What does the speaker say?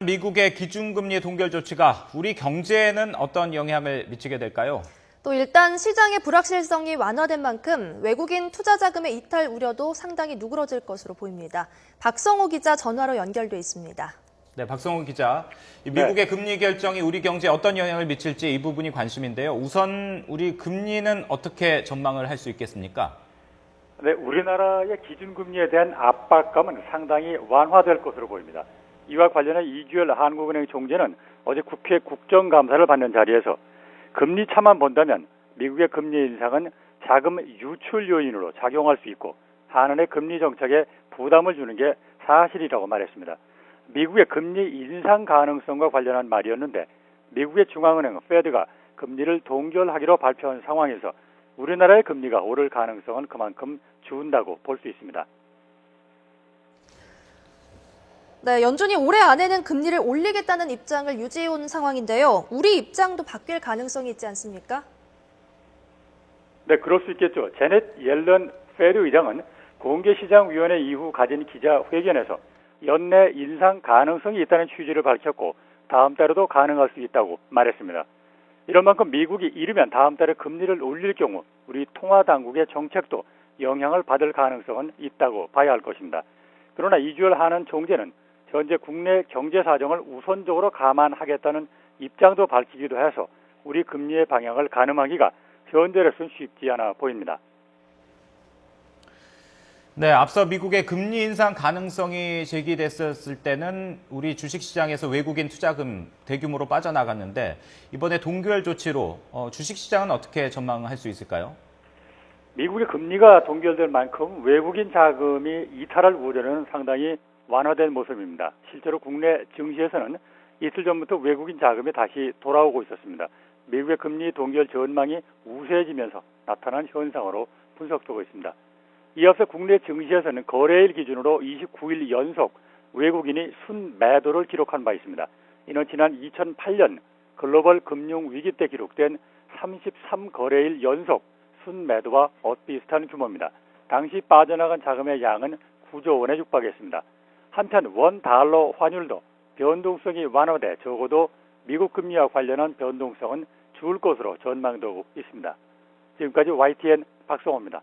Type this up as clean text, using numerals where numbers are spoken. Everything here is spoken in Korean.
미국의 기준금리 동결 조치가 우리 경제에는 어떤 영향을 미치게 될까요? 또 일단 시장의 불확실성이 완화된 만큼 외국인 투자 자금의 이탈 우려도 상당히 누그러질 것으로 보입니다. 박성호 기자 전화로 연결돼 있습니다. 네, 박성호 기자. 미국의 네. 금리 결정이 우리 경제에 어떤 영향을 미칠지 이 부분이 관심인데요. 우선 우리 금리는 어떻게 전망을 할 수 있겠습니까? 네, 우리나라의 기준금리에 대한 압박감은 상당히 완화될 것으로 보입니다. 이와 관련해 이규열 한국은행 총재는 어제 국회 국정감사를 받는 자리에서 금리 차만 본다면 미국의 금리 인상은 자금 유출 요인으로 작용할 수 있고 한은의 금리 정책에 부담을 주는 게 사실이라고 말했습니다. 미국의 금리 인상 가능성과 관련한 말이었는데 미국의 중앙은행 페드가 금리를 동결하기로 발표한 상황에서 우리나라의 금리가 오를 가능성은 그만큼 준다고 볼 수 있습니다. 네, 연준이 올해 안에는 금리를 올리겠다는 입장을 유지해온 상황인데요. 우리 입장도 바뀔 가능성이 있지 않습니까? 네, 그럴 수 있겠죠. 제넷 옐런 페드 의장은 공개시장위원회 이후 가진 기자회견에서 연내 인상 가능성이 있다는 취지를 밝혔고 다음 달에도 가능할 수 있다고 말했습니다. 이런 만큼 미국이 이르면 다음 달에 금리를 올릴 경우 우리 통화당국의 정책도 영향을 받을 가능성은 있다고 봐야 할 것입니다. 그러나 이주열 한은 총재는 현재 국내 경제 사정을 우선적으로 감안하겠다는 입장도 밝히기도 해서 우리 금리의 방향을 가늠하기가 현재로서는 쉽지 않아 보입니다. 네, 앞서 미국의 금리 인상 가능성이 제기됐었을 때는 우리 주식시장에서 외국인 투자금 대규모로 빠져나갔는데 이번에 동결 조치로 주식시장은 어떻게 전망할 수 있을까요? 미국의 금리가 동결될 만큼 외국인 자금이 이탈할 우려는 상당히 완화된 모습입니다. 실제로 국내 증시에서는 이틀 전부터 외국인 자금이 다시 돌아오고 있었습니다. 미국의 금리 동결 전망이 우세해지면서 나타난 현상으로 분석되고 있습니다. 이어서 국내 증시에서는 거래일 기준으로 29일 연속 외국인이 순매도를 기록한 바 있습니다. 이는 지난 2008년 글로벌 금융 위기 때 기록된 33거래일 연속 순매도와 엇비슷한 규모입니다. 당시 빠져나간 자금의 양은 9조 원에 육박했습니다. 한편 원 달러 환율도 변동성이 완화돼 적어도 미국 금리와 관련한 변동성은 줄 것으로 전망되고 있습니다. 지금까지 YTN 박성호입니다.